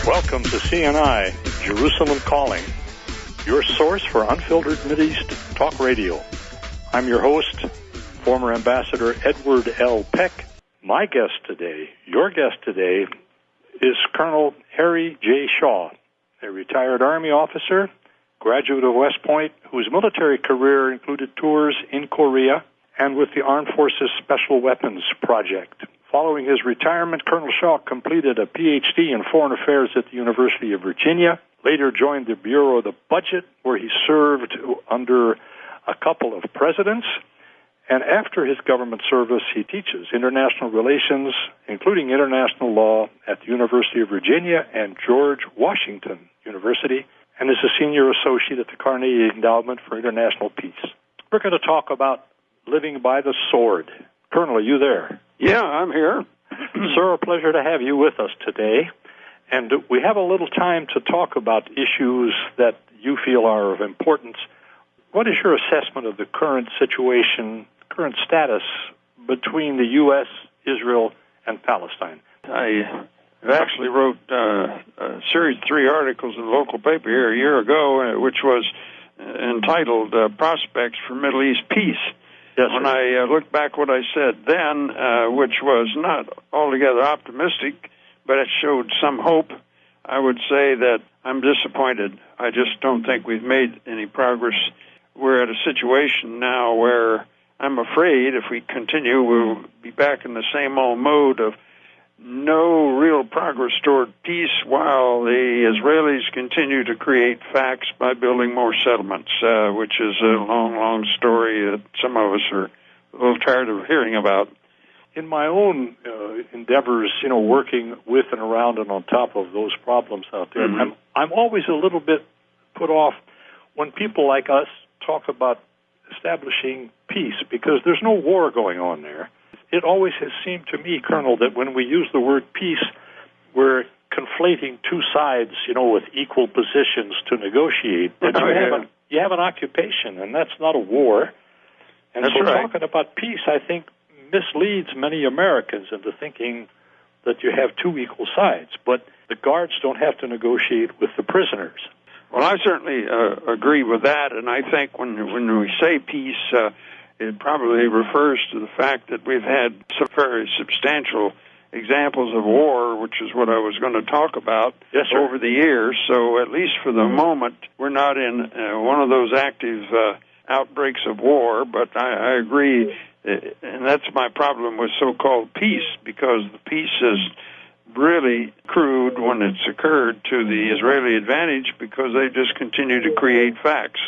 Welcome to CNI, Jerusalem Calling, your source for unfiltered Mideast talk radio. I'm your host, former Ambassador Edward L. Peck. My guest today, your guest today, is Colonel Harry J. Shaw, a retired Army officer, graduate of West Point, whose military career included tours in Korea and with the Armed Forces Special Weapons Project. Following his retirement, Colonel Shaw completed a Ph.D. in Foreign Affairs at the University of Virginia, later joined the Bureau of the Budget, where he served under a couple of presidents. And after his government service, he teaches international relations, including international law, at the University of Virginia and George Washington University, and is a senior associate at the Carnegie Endowment for International Peace. We're going to talk about living by the sword. Colonel, are you there? Yeah, I'm here. Sir, a pleasure to have you with us today. And we have a little time to talk about issues that you feel are of importance. What is your assessment of the current situation, current status between the U.S., Israel, and Palestine? I actually wrote a series of 3 articles in the local paper here a year ago, which was entitled Prospects for Middle East Peace. Yes, when I look back what I said then, which was not altogether optimistic, but it showed some hope, I would say that I'm disappointed. I just don't think we've made any progress. We're at a situation now where I'm afraid if we continue, we'll be back in the same old mode of no real progress toward peace while the Israelis continue to create facts by building more settlements, which is a long, long story that some of us are a little tired of hearing about. In my own endeavors, working with and around and on top of those problems out there, I'm always a little bit put off when people like us talk about establishing peace, because there's no war going on there. It always has seemed to me, Colonel, that when we use the word peace, we're conflating two sides, with equal positions to negotiate. But you have an occupation, and that's not a war. And that's so right. Talking about peace, I think, misleads many Americans into thinking that you have two equal sides. But the guards don't have to negotiate with the prisoners. Well, I certainly agree with that, and I think when we say peace, it probably refers to the fact that we've had some very substantial examples of war, which is what I was going to talk about, over the years. So at least for the moment, we're not in one of those active outbreaks of war, but I agree, and that's my problem with so-called peace, because the peace is really crude when it's occurred to the Israeli advantage because they just continue to create facts.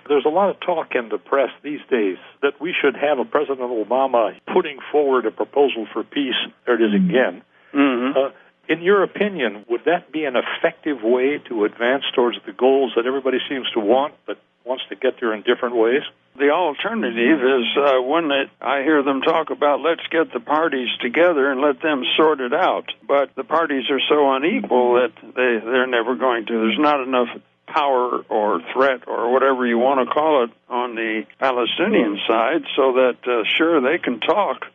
There's a lot of talk in the press these days that we should have President Obama putting forward a proposal for peace. There it is again. In your opinion, would that be an effective way to advance towards the goals that everybody seems to want but wants to get there in different ways? The alternative is one that I hear them talk about, let's get the parties together and let them sort it out. But the parties are so unequal that they're never going to. There's not enough power or threat or whatever you want to call it on the Palestinian side so that, sure, they can talk,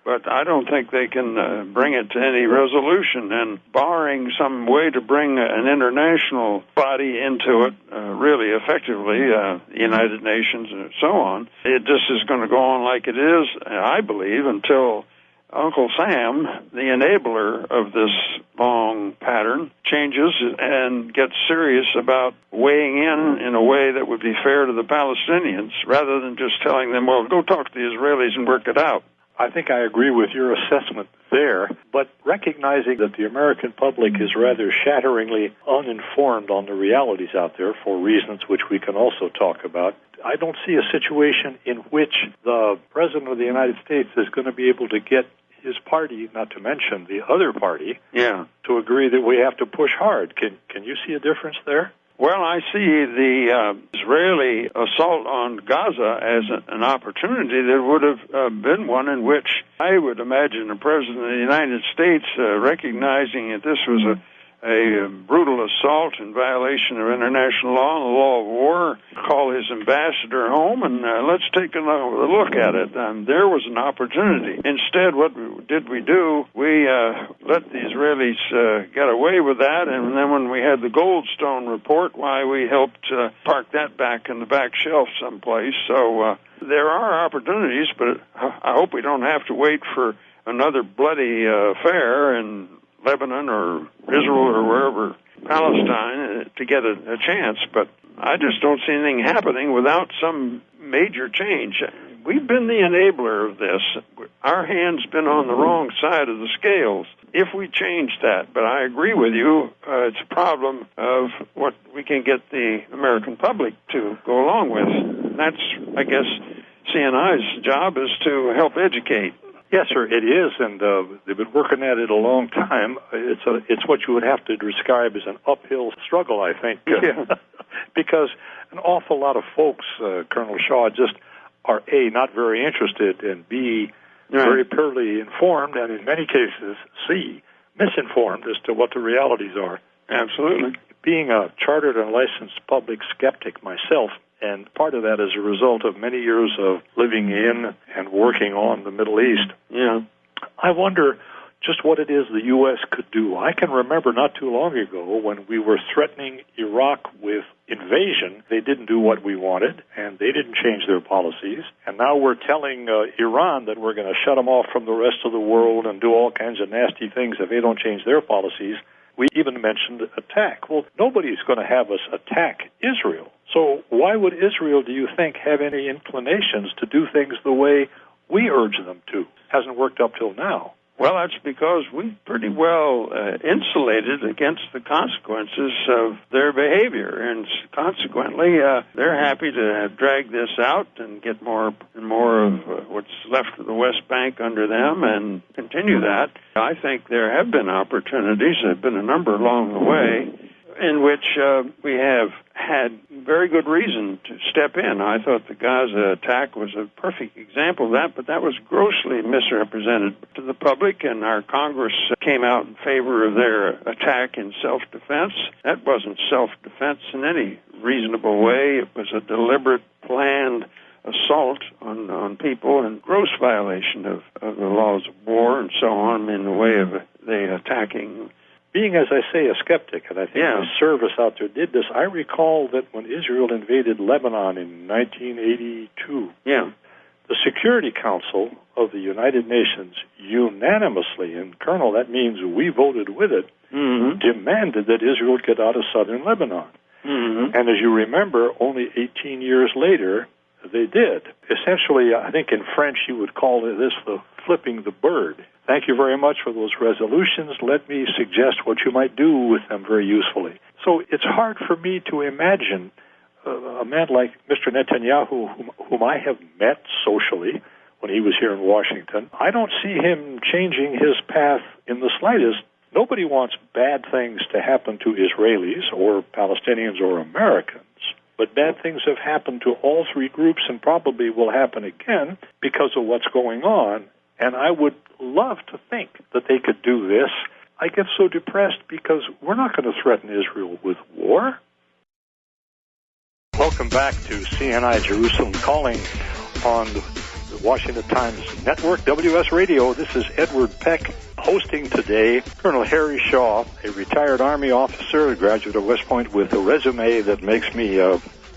but I don't think they can bring it to any resolution. And barring some way to bring an international body into it really effectively, the United Nations and so on, it just is going to go on like it is, I believe, until Uncle Sam, the enabler of this long pattern, changes and gets serious about weighing in a way that would be fair to the Palestinians, rather than just telling them, well, go talk to the Israelis and work it out. I think I agree with your assessment there, but recognizing that the American public is rather shatteringly uninformed on the realities out there for reasons which we can also talk about, I don't see a situation in which the President of the United States is going to be able to get his party, not to mention the other party, to agree that we have to push hard. Can you see a difference there? Well, I see the Israeli assault on Gaza as an opportunity that would have been one in which I would imagine the President of the United States, recognizing that this was a brutal assault in violation of international law and the law of war, call his ambassador home, and let's take a look at it. There was an opportunity. Instead, what did we do? We let the Israelis get away with that, and then when we had the Goldstone report, why, we helped park that back in the back shelf someplace. So there are opportunities, but I hope we don't have to wait for another bloody affair in Lebanon or Israel or wherever, Palestine, to get a chance. But I just don't see anything happening without some major change. We've been the enabler of this. Our hand's been on the wrong side of the scales if we change that. But I agree with you. It's a problem of what we can get the American public to go along with. And that's, I guess, CNI's job is to help educate. Yes, sir, it is, and they've been working at it a long time. It's what you would have to describe as an uphill struggle, I think, because an awful lot of folks, Colonel Shaw, just are A, not very interested, and B, very poorly informed, and in many cases, C, misinformed as to what the realities are. Absolutely. Being a chartered and licensed public skeptic myself, and part of that is a result of many years of living in and working on the Middle East. Yeah. I wonder just what it is the U.S. could do. I can remember not too long ago when we were threatening Iraq with invasion. They didn't do what we wanted, and they didn't change their policies. And now we're telling Iran that we're going to shut them off from the rest of the world and do all kinds of nasty things if they don't change their policies. We even mentioned attack. Well, nobody's going to have us attack Israel. So why would Israel, do you think, have any inclinations to do things the way we urge them to? Hasn't worked up till now. Well, that's because we're pretty well insulated against the consequences of their behavior, and consequently, they're happy to drag this out and get more and more of what's left of the West Bank under them and continue that. I think there have been opportunities, there have been a number along the way, in which we have had very good reason to step in. I thought the Gaza attack was a perfect example of that, but that was grossly misrepresented to the public, and our Congress came out in favor of their attack in self-defense. That wasn't self-defense in any reasonable way. It was a deliberate, planned assault on people in gross violation of the laws of war and so on in the way of the attacking. Being, as I say, a skeptic, and I think the service out there did this, I recall that when Israel invaded Lebanon in 1982, the Security Council of the United Nations unanimously, and Colonel, that means we voted with it, demanded that Israel get out of southern Lebanon. And as you remember, only 18 years later, they did. Essentially, I think in French you would call this the flipping the bird. Thank you very much for those resolutions. Let me suggest what you might do with them very usefully. So it's hard for me to imagine a man like Mr. Netanyahu, whom I have met socially when he was here in Washington. I don't see him changing his path in the slightest. Nobody wants bad things to happen to Israelis or Palestinians or Americans. But bad things have happened to all three groups and probably will happen again because of what's going on. And I would love to think that they could do this. I get so depressed because we're not going to threaten Israel with war. Welcome back to CNI Jerusalem Calling on the Washington Times Network, WS Radio. This is Edward Peck hosting today Colonel Harry Shaw, a retired Army officer, a graduate of West Point with a resume that makes me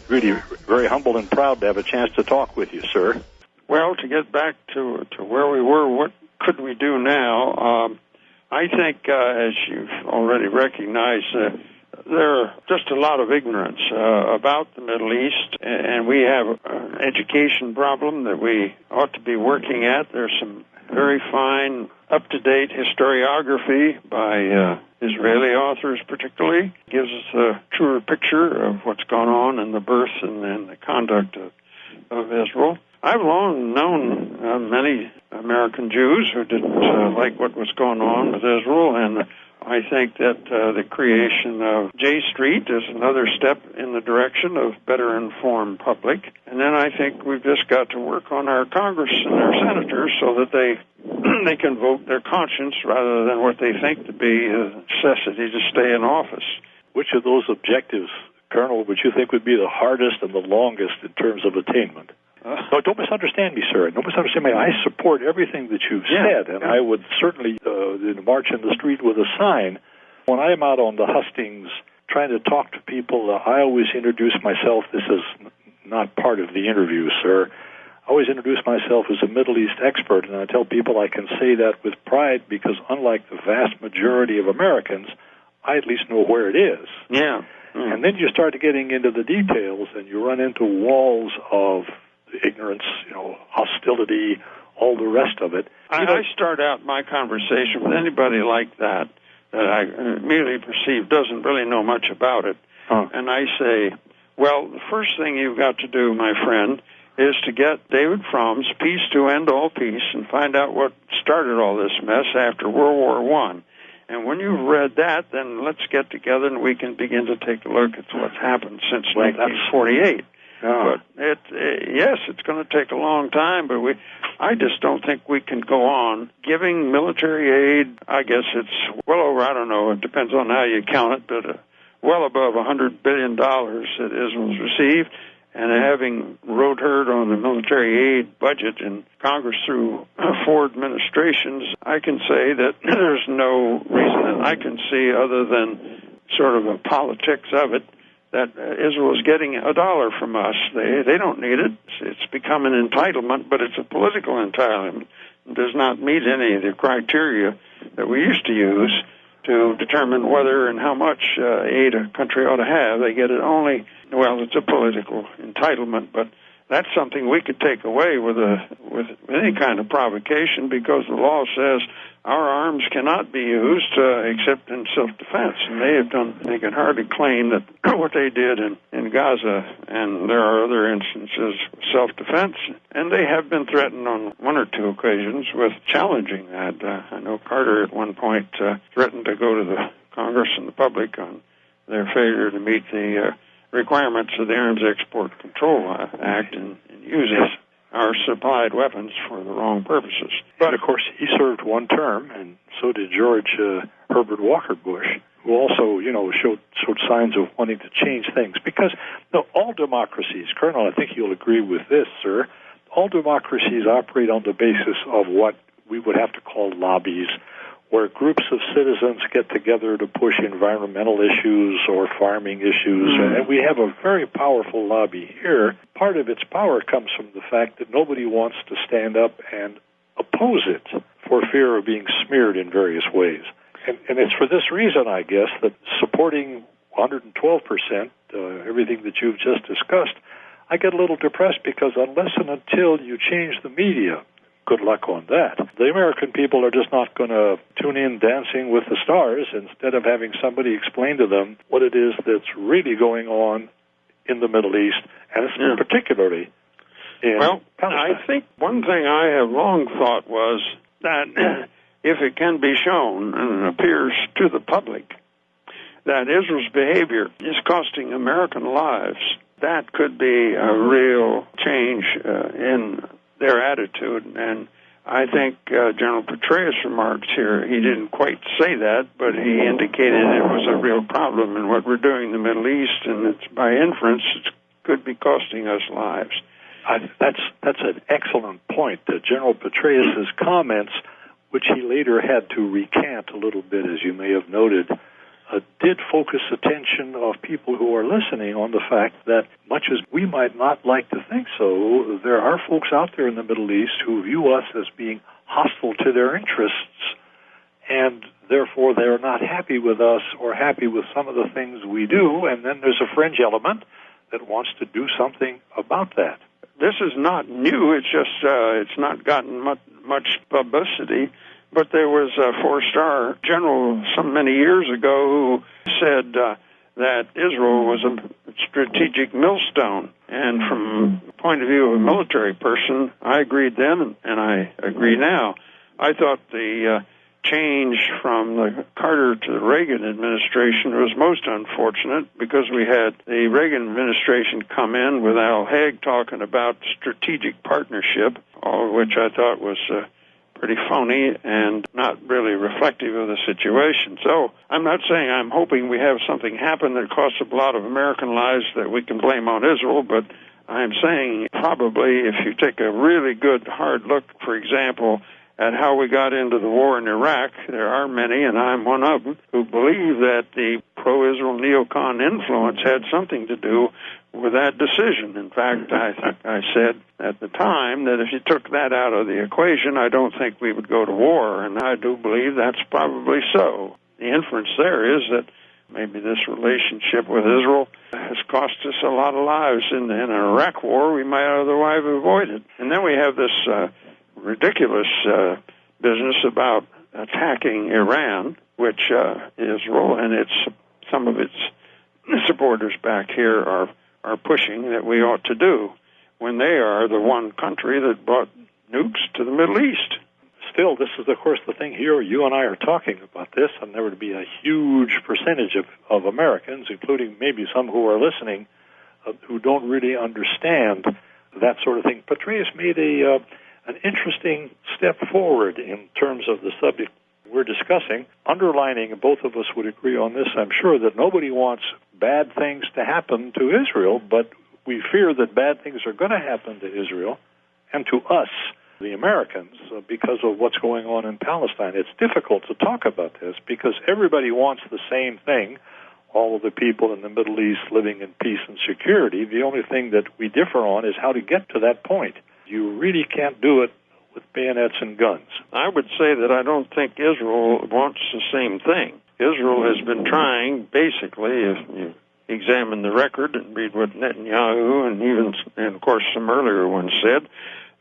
really very humble and proud to have a chance to talk with you, sir. Well, to get back to where we were, what could we do now? I think, as you've already recognized, there are just a lot of ignorance about the Middle East, and we have an education problem that we ought to be working at. There's some very fine, up-to-date historiography by Israeli authors particularly. Gives us a truer picture of what's gone on in the birth and the conduct of Israel. I've long known many American Jews who didn't like what was going on with Israel, and I think that the creation of J Street is another step in the direction of better informed public. And then I think we've just got to work on our Congress and our senators so that they can vote their conscience rather than what they think to be a necessity to stay in office. Which of those objectives, Colonel, would you think would be the hardest and the longest in terms of attainment? No, don't misunderstand me, sir. Don't misunderstand me. I support everything that you've said, and I would certainly march in the street with a sign. When I'm out on the hustings trying to talk to people, I always introduce myself. This is not part of the interview, sir. I always introduce myself as a Middle East expert, and I tell people I can say that with pride because unlike the vast majority of Americans, I at least know where it is. Yeah. And then you start getting into the details, and you run into walls of ignorance, hostility, all the rest of it. I start out my conversation with anybody like that I immediately perceive doesn't really know much about it. And I say, well, the first thing you've got to do, my friend, is to get David Fromm's Peace to End All Peace and find out what started all this mess after World War I. And when you've read that, then let's get together and we can begin to take a look at what's happened since 1948. But yes, it's going to take a long time, but I just don't think we can go on giving military aid. I guess it's well over, I don't know, it depends on how you count it, but well above $100 billion that Israel's received, and having rode herd on the military aid budget in Congress through 4 administrations, I can say that there's no reason that I can see other than sort of the politics of it, that Israel is getting $1 from us. They don't need it. It's become an entitlement, but it's a political entitlement. It does not meet any of the criteria that we used to use to determine whether and how much aid a country ought to have. They get it only, well, it's a political entitlement, but that's something we could take away with any kind of provocation because the law says our arms cannot be used except in self-defense. And they can hardly claim that what they did in Gaza, and there are other instances of self-defense, and they have been threatened on 1 or 2 occasions with challenging that. I know Carter at one point threatened to go to the Congress and the public on their failure to meet the requirements of the Arms Export Control Act and using our supplied weapons for the wrong purposes. But, of course, he served 1 term, and so did George Herbert Walker Bush, who also, showed signs of wanting to change things. Because all democracies, Colonel, I think you'll agree with this, sir, all democracies operate on the basis of what we would have to call lobbies, where groups of citizens get together to push environmental issues or farming issues. And we have a very powerful lobby here. Part of its power comes from the fact that nobody wants to stand up and oppose it for fear of being smeared in various ways. And it's for this reason, I guess, that supporting 112%, everything that you've just discussed, I get a little depressed because unless and until you change the media, good luck on that. The American people are just not going to tune in Dancing with the Stars instead of having somebody explain to them what it is that's really going on in the Middle East, and particularly in Palestine. I think one thing I have long thought was that if it can be shown and it appears to the public that Israel's behavior is costing American lives, that could be a real change in their attitude. And I think General Petraeus' remarks here, he didn't quite say that, but he indicated it was a real problem in what we're doing in the Middle East, and it's by inference it could be costing us lives. That's an excellent point. General Petraeus' comments, which he later had to recant a little bit, as you may have noted, did focus attention of people who are listening on the fact that much as we might not like to think so, there are folks out there in the Middle East who view us as being hostile to their interests, and therefore they're not happy with us or happy with some of the things we do, and then there's a fringe element that wants to do something about that. This is not new. It's just it's not gotten much publicity. But there was a 4-star general many years ago who said that Israel was a strategic millstone. And from the point of view of a military person, I agreed then, and I agree now. I thought the change from the Carter to the Reagan administration was most unfortunate because we had the Reagan administration come in with Al Haig talking about strategic partnership, all of which I thought was pretty phony and not really reflective of the situation. So I'm not saying I'm hoping we have something happen that costs a lot of American lives that we can blame on Israel, but I'm saying probably if you take a really good hard look, for example, at how we got into the war in Iraq, there are many, and I'm one of them, who believe that the pro-Israel neocon influence had something to do with that decision. In fact, I said at the time that if you took that out of the equation, I don't think we would go to war, and I do believe that's probably so. The inference there is that maybe this relationship with Israel has cost us a lot of lives in an Iraq war we might otherwise have avoided. And then we have this ridiculous business about attacking Iran, which Israel and some of its supporters back here are pushing that we ought to do, when they are the one country that brought nukes to the Middle East. Still, this is, of course, the thing here. You and I are talking about this, and there would be a huge percentage of Americans, including maybe some who are listening, who don't really understand that sort of thing. Petraeus made an interesting step forward in terms of the subject we're discussing, underlining, and both of us would agree on this, I'm sure, that nobody wants bad things to happen to Israel, but we fear that bad things are going to happen to Israel and to us, the Americans, because of what's going on in Palestine. It's difficult to talk about this because everybody wants the same thing, all of the people in the Middle East living in peace and security. The only thing that we differ on is how to get to that point. You really can't do it with bayonets and guns. I would say that I don't think Israel wants the same thing. Israel has been trying, basically, if you examine the record and read what Netanyahu and of course some earlier ones said,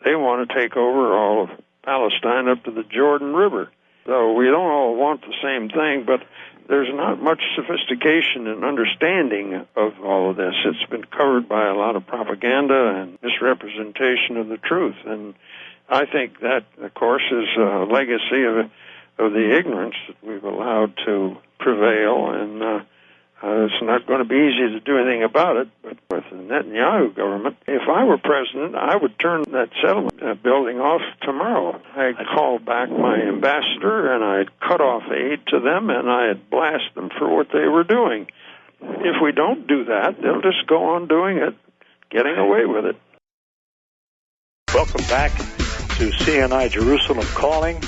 they want to take over all of Palestine up to the Jordan River. So we don't all want the same thing, but there's not much sophistication and understanding of all of this. It's been covered by a lot of propaganda and misrepresentation of the truth. And I think that, of course, is a legacy of the ignorance that we've allowed to prevail. And it's not going to be easy to do anything about it. But with the Netanyahu government, if I were president, I would turn that settlement building off tomorrow. I'd call back my ambassador, and I'd cut off aid to them, and I'd blast them for what they were doing. If we don't do that, they'll just go on doing it, getting away with it. Welcome back to CNI Jerusalem Calling.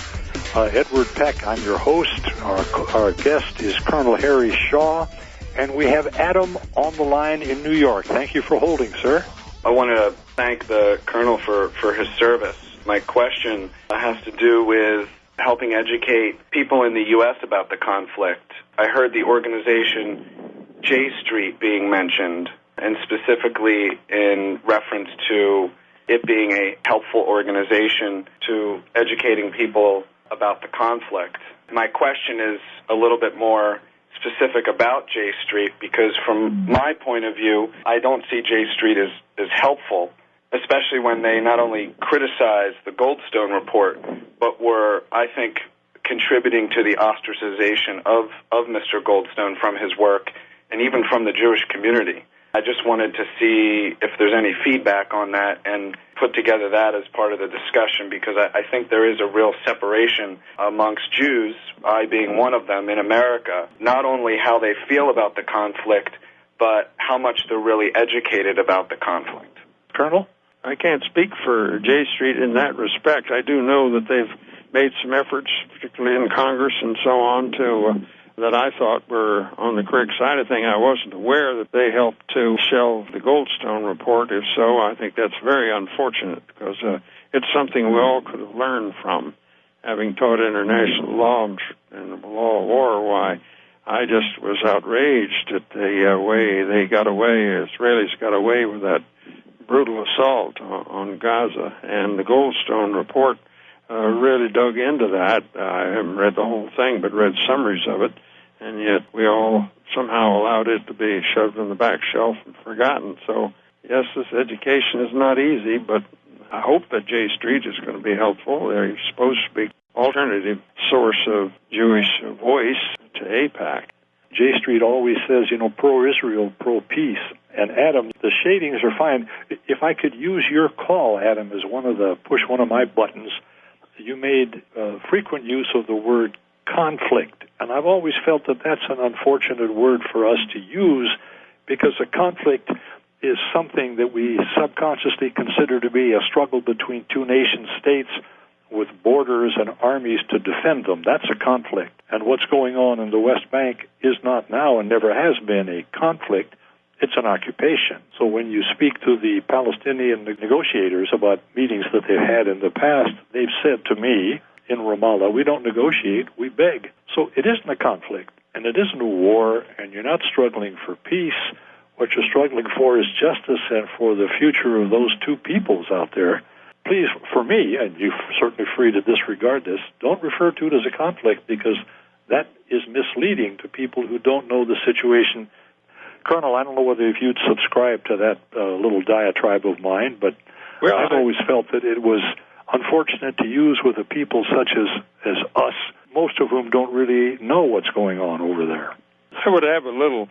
Edward Peck, I'm your host. Our guest is Colonel Harry Shaw. And we have Adam on the line in New York. Thank you for holding, sir. I want to thank the Colonel for his service. My question has to do with helping educate people in the U.S. about the conflict. I heard the organization J Street being mentioned, and specifically in reference to it being a helpful organization to educating people about the conflict. My question is a little bit more specific about J Street, because from my point of view, I don't see J Street as helpful, especially when they not only criticized the Goldstone report, but were, I think, contributing to the ostracization of Mr. Goldstone from his work and even from the Jewish community. I just wanted to see if there's any feedback on that and put together that as part of the discussion, because I think there is a real separation amongst Jews, I being one of them in America, not only how they feel about the conflict, but how much they're really educated about the conflict. Colonel? I can't speak for J Street in that respect. I do know that they've made some efforts, particularly in Congress and so on, to that I thought were on the correct side of things. I wasn't aware that they helped to shelve the Goldstone report. If so, I think that's very unfortunate, because it's something we all could have learned from, having taught international law and the law of war. Why, I just was outraged at the way they got away, Israelis got away with that brutal assault on Gaza. And the Goldstone report really dug into that. I haven't read the whole thing, but read summaries of it, and yet we all somehow allowed it to be shoved in the back shelf and forgotten. So, yes, this education is not easy, but I hope that J Street is going to be helpful. They're supposed to be alternative source of Jewish voice to AIPAC. J Street always says, pro-Israel, pro-peace. And Adam, the shadings are fine. If I could use your call, Adam, as push one of my buttons, you made frequent use of the word conflict. And I've always felt that that's an unfortunate word for us to use, because a conflict is something that we subconsciously consider to be a struggle between two nation states with borders and armies to defend them. That's a conflict. And what's going on in the West Bank is not now and never has been a conflict. It's an occupation. So when you speak to the Palestinian negotiators about meetings that they've had in the past, they've said to me in Ramallah, we don't negotiate, we beg. So it isn't a conflict, and it isn't a war, and you're not struggling for peace. What you're struggling for is justice and for the future of those two peoples out there. Please, for me, and you're certainly free to disregard this, don't refer to it as a conflict, because that is misleading to people who don't know the situation. Colonel, I don't know whether if you'd subscribe to that little diatribe of mine, but I've always felt that it was unfortunate to use with a people such as us, most of whom don't really know what's going on over there. I would have a little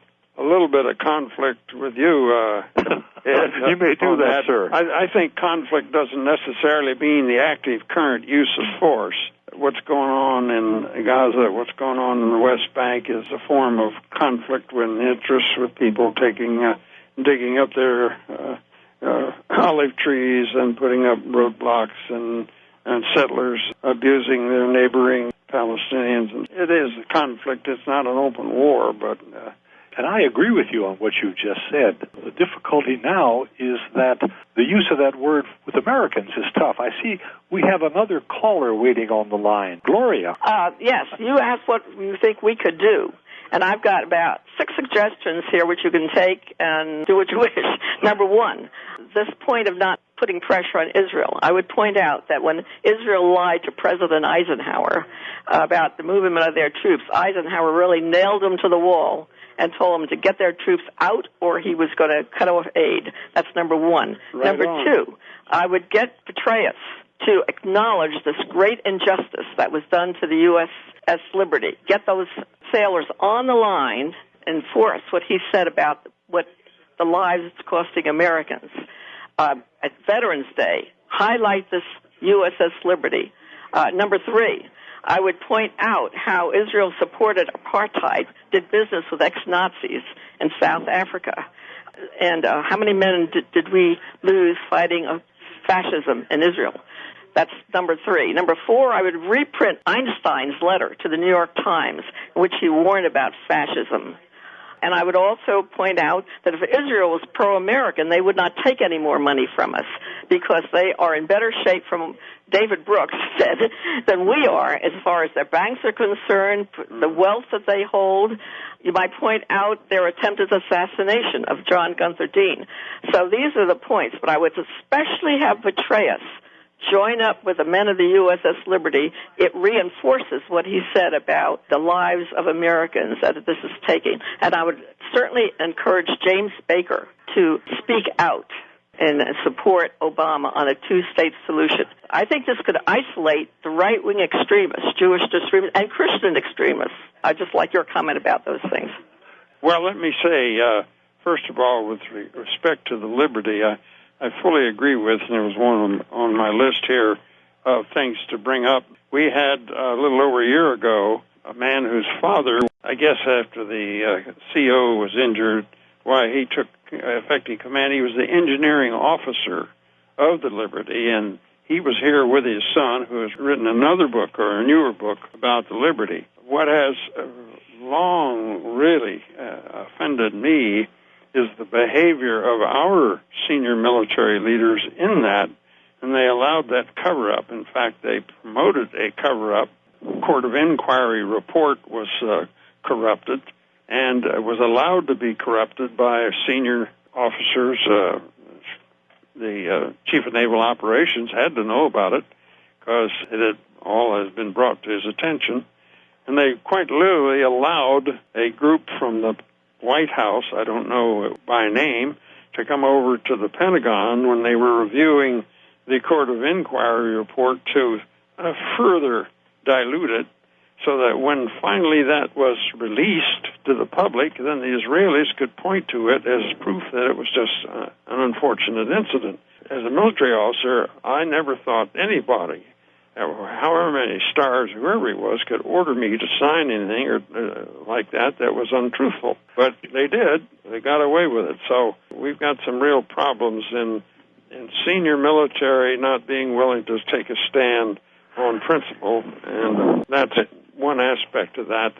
bit of conflict with you, Ed. You may do that, sir. I think conflict doesn't necessarily mean the active current use of force. What's going on in Gaza, what's going on in the West Bank is a form of conflict with interests, with people digging up their olive trees and putting up roadblocks, and settlers abusing their neighboring Palestinians. It is a conflict. It's not an open war, but... And I agree with you on what you just said. The difficulty now is that the use of that word with Americans is tough. I see we have another caller waiting on the line. Gloria. Yes, you asked what you think we could do. And I've got about 6 suggestions here which you can take and do what you wish. Number one, this point of not putting pressure on Israel. I would point out that when Israel lied to President Eisenhower about the movement of their troops, Eisenhower really nailed them to the wall and told them to get their troops out or he was going to cut off aid. That's number one. Right number on. two, I would get Petraeus to acknowledge this great injustice that was done to the USS Liberty. Get those sailors on the line, enforce what he said about what the lives it's costing Americans. At Veterans Day, highlight this USS Liberty. Number three, I would point out how Israel supported apartheid, did business with ex-Nazis in South Africa. And how many men did we lose fighting fascism in Israel? That's number three. Number four, I would reprint Einstein's letter to the New York Times, in which he warned about fascism. And I would also point out that if Israel was pro-American, they would not take any more money from us because they are in better shape, from David Brooks said, than we are as far as their banks are concerned, the wealth that they hold. You might point out their attempted assassination of John Gunther Dean. So these are the points, but I would especially have Petraeus join up with the men of the USS Liberty. It reinforces what he said about the lives of Americans that this is taking. And I would certainly encourage James Baker to speak out and support Obama on a two-state solution. I think this could isolate the right-wing extremists, Jewish extremists, and Christian extremists. I just like your comment about those things. Well, let me say, first of all, with respect to the Liberty, I fully agree with, and there was one on my list here of things to bring up. We had a little over a year ago a man whose father, I guess after the CO was injured, why he took effective command. He was the engineering officer of the Liberty, and he was here with his son, who has written another book, or a newer book, about the Liberty. What has long really offended me is the behavior of our senior military leaders in that, and they allowed that cover-up. In fact, they promoted a cover-up. Court of Inquiry report was corrupted and was allowed to be corrupted by senior officers. The Chief of Naval Operations had to know about it because it all has been brought to his attention. And they quite literally allowed a group from the White House, I don't know by name, to come over to the Pentagon when they were reviewing the Court of Inquiry report to further dilute it, so that when finally that was released to the public, then the Israelis could point to it as proof that it was just an unfortunate incident. As a military officer, I never thought anybody, however many stars, whoever he was, could order me to sign anything or like that was untruthful. But they did. They got away with it. So we've got some real problems in senior military not being willing to take a stand on principle, and that's one aspect of that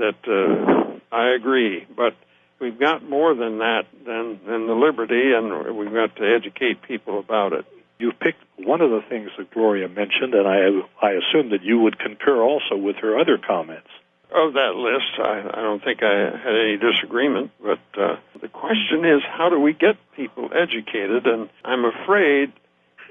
I agree. But we've got more than that, than the liberty, and we've got to educate people about it. You've picked one of the things that Gloria mentioned, and I assume that you would concur also with her other comments. Of that list, I don't think I had any disagreement, but the question is, how do we get people educated? And I'm afraid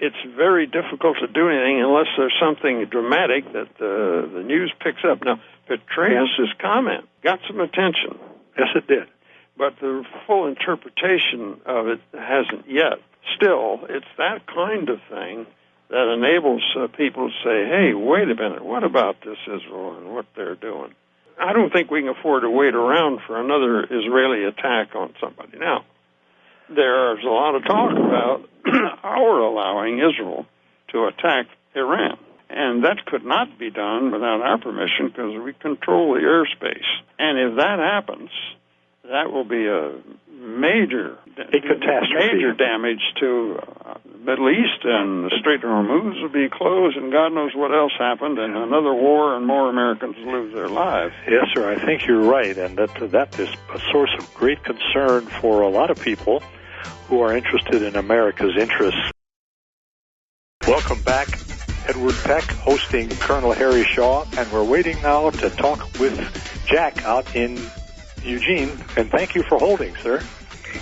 it's very difficult to do anything unless there's something dramatic that the news picks up. Now, Petraeus' comment got some attention. Yes, it did. But the full interpretation of it hasn't yet. Still, it's that kind of thing that enables people to say, hey, wait a minute, what about this Israel and what they're doing? I don't think we can afford to wait around for another Israeli attack on somebody. Now, there's a lot of talk about our allowing Israel to attack Iran. And that could not be done without our permission because we control the airspace. And if that happens, that will be a major damage to the Middle East, and the Strait of Hormuz will be closed, and God knows what else happened, and another war, and more Americans lose their lives. Yes, sir, I think you're right, and that is a source of great concern for a lot of people who are interested in America's interests. Welcome back. Edward Peck hosting Colonel Harry Shaw, and we're waiting now to talk with Jack out in Eugene, and thank you for holding, sir.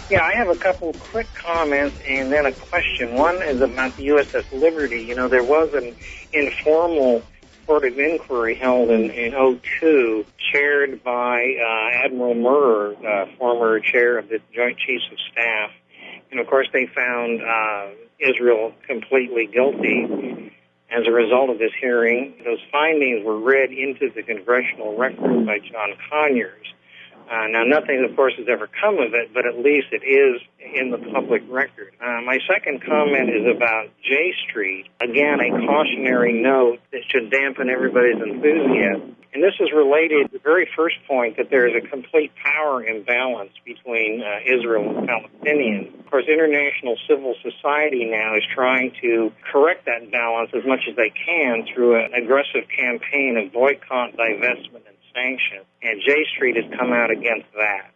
Yeah, I have a couple quick comments and then a question. One is about the USS Liberty. You know, there was an informal court of inquiry held in 2002, chaired by Admiral Murrer, former chair of the Joint Chiefs of Staff. And, of course, they found Israel completely guilty as a result of this hearing. Those findings were read into the congressional record by John Conyers. Now, nothing, of course, has ever come of it, but at least it is in the public record. My second comment is about J Street. Again, a cautionary note that should dampen everybody's enthusiasm. And this is related to the very first point, that there is a complete power imbalance between Israel and Palestinians. Of course, international civil society now is trying to correct that balance as much as they can through an aggressive campaign of boycott, divestment, and sanction. And J Street has come out against that.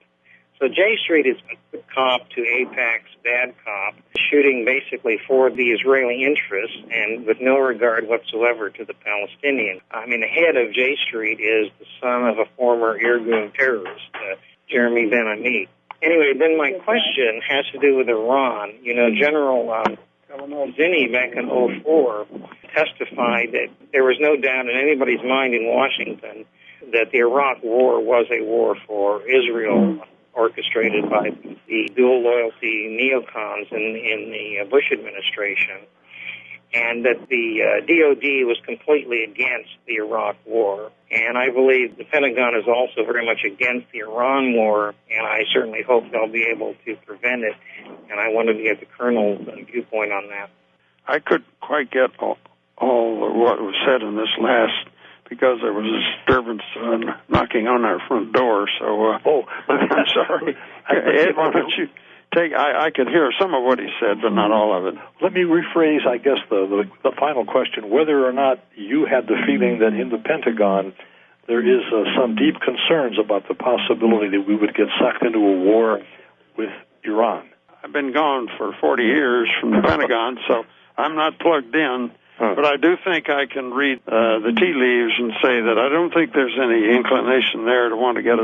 So J Street is a good cop to AIPAC's bad cop, shooting basically for the Israeli interests and with no regard whatsoever to the Palestinians. I mean, the head of J Street is the son of a former Irgun terrorist, Jeremy Ben-Ami. Anyway, then my question has to do with Iran. You know, General Zinni back in 2004 testified that there was no doubt in anybody's mind in Washington that the Iraq War was a war for Israel, orchestrated by the dual loyalty neocons in the Bush administration, and that the DOD was completely against the Iraq War. And I believe the Pentagon is also very much against the Iran War, and I certainly hope they'll be able to prevent it. And I wanted to get the Colonel's viewpoint on that. I couldn't quite get all what was said in this last, because there was a disturbance knocking on our front door. So, I'm sorry. Ed, why don't you take? I could hear some of what he said, but not all of it. Let me rephrase, I guess, the final question: whether or not you had the feeling that in the Pentagon there is some deep concerns about the possibility that we would get sucked into a war with Iran. I've been gone for 40 years from the Pentagon, so I'm not plugged in. But I do think I can read the tea leaves and say that I don't think there's any inclination there to want to get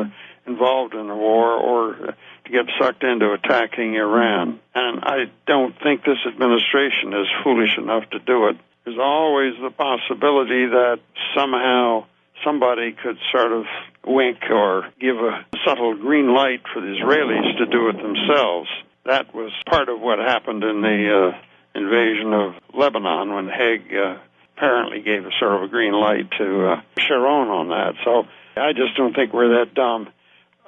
involved in a war or to get sucked into attacking Iran. And I don't think this administration is foolish enough to do it. There's always the possibility that somehow somebody could sort of wink or give a subtle green light for the Israelis to do it themselves. That was part of what happened in the invasion of Lebanon when Haig apparently gave a sort of a green light to Sharon on that. So I just don't think we're that dumb.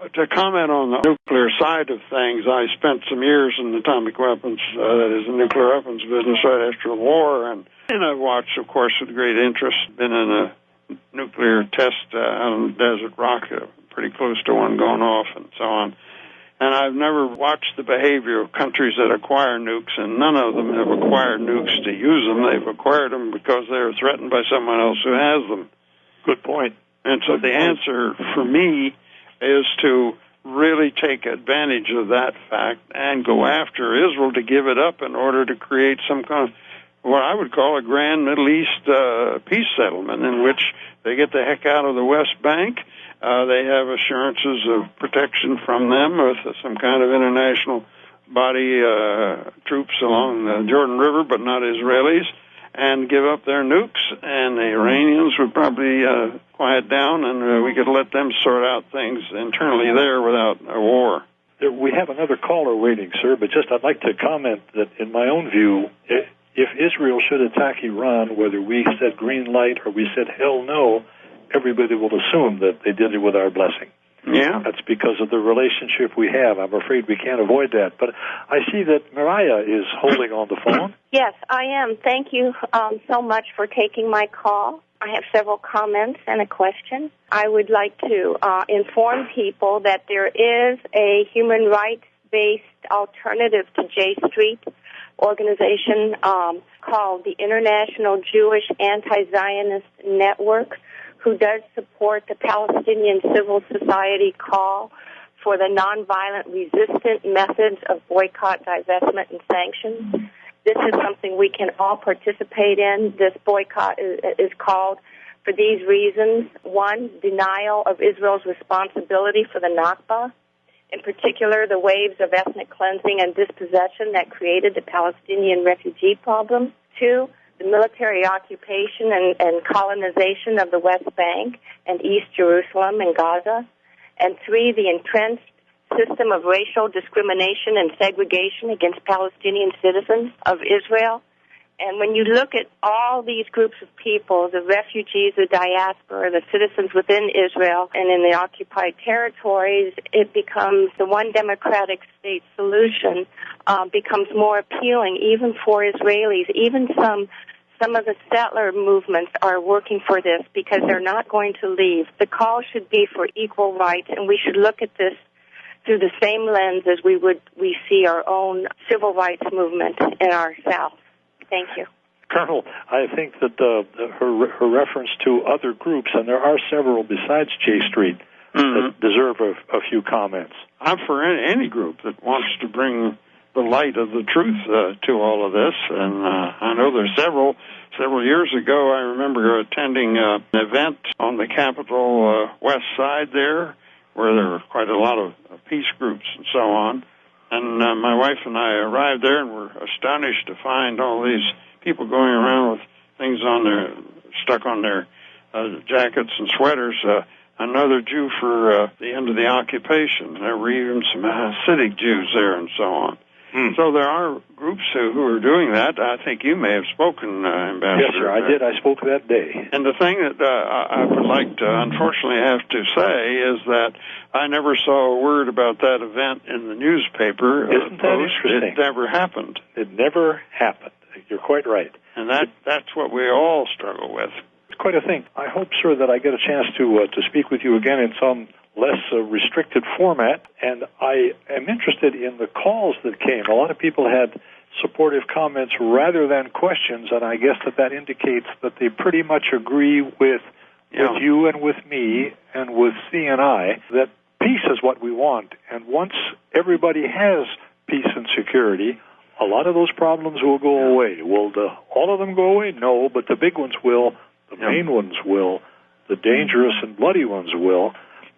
To comment on the nuclear side of things, I spent some years in the atomic weapons, that is the nuclear weapons business right after the war, and I've watched, of course, with great interest, been in a nuclear test on Desert Rock, pretty close to one going off and so on. And I've never watched the behavior of countries that acquire nukes, and none of them have acquired nukes to use them. They've acquired them because they're threatened by someone else who has them. Good point. And so the answer for me is to really take advantage of that fact and go after Israel to give it up in order to create some kind of what I would call a grand Middle East peace settlement in which they get the heck out of the West Bank. They have assurances of protection from them with some kind of international body troops along the Jordan River, but not Israelis, and give up their nukes, and the Iranians would probably quiet down, and we could let them sort out things internally there without a war. We have another caller waiting, sir, but just I'd like to comment that in my own view, if Israel should attack Iran, whether we said green light or we said hell no, everybody will assume that they did it with our blessing. Yeah. That's because of the relationship we have. I'm afraid we can't avoid that. But I see that Mariah is holding on the phone. Yes, I am. Thank you so much for taking my call. I have several comments and a question. I would like to inform people that there is a human rights-based alternative to J Street organization called the International Jewish Anti-Zionist Network, who does support the Palestinian civil society call for the nonviolent resistant methods of boycott, divestment, and sanctions. This is something we can all participate in. This boycott is called for these reasons. One, denial of Israel's responsibility for the Nakba, in particular the waves of ethnic cleansing and dispossession that created the Palestinian refugee problem. Two, the military occupation and colonization of the West Bank and East Jerusalem and Gaza. And three, the entrenched system of racial discrimination and segregation against Palestinian citizens of Israel. And when you look at all these groups of people, the refugees, the diaspora, the citizens within Israel and in the occupied territories, it becomes the one democratic state solution becomes more appealing even for Israelis. Even some of the settler movements are working for this because they're not going to leave. The call should be for equal rights, and we should look at this through the same lens as we see our own civil rights movement in our South. Thank you. Colonel, I think that her reference to other groups, and there are several besides J Street, that deserve a few comments. I'm for any group that wants to bring the light of the truth to all of this, and I know there's several years ago. I remember attending an event on the Capitol West Side there, where there were quite a lot of peace groups and so on. And my wife and I arrived there and were astonished to find all these people going around with things stuck on their jackets and sweaters. Another Jew for the end of the occupation. There were even some Hasidic Jews there and so on. So there are groups who are doing that. I think you may have spoken, Ambassador. Yes, sir, I did. I spoke that day. And the thing that I would like to unfortunately have to say is that I never saw a word about that event in the newspaper. Isn't that interesting? It never happened. It never happened. You're quite right. And that's what we all struggle with. It's quite a thing. I hope, sir, that I get a chance to speak with you again in some less restricted format, and I am interested in the calls that came. A lot of people had supportive comments rather than questions, and I guess that indicates that they pretty much agree with you and with me and with CNI that peace is what we want, and once everybody has peace and security, a lot of those problems will go away. Will all of them go away? No, but the big ones will, the main ones will, the dangerous and bloody ones will.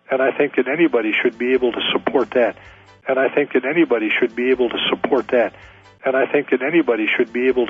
And I think that anybody should be able to support that. And I think that anybody should be able to support that. And I think that anybody should be able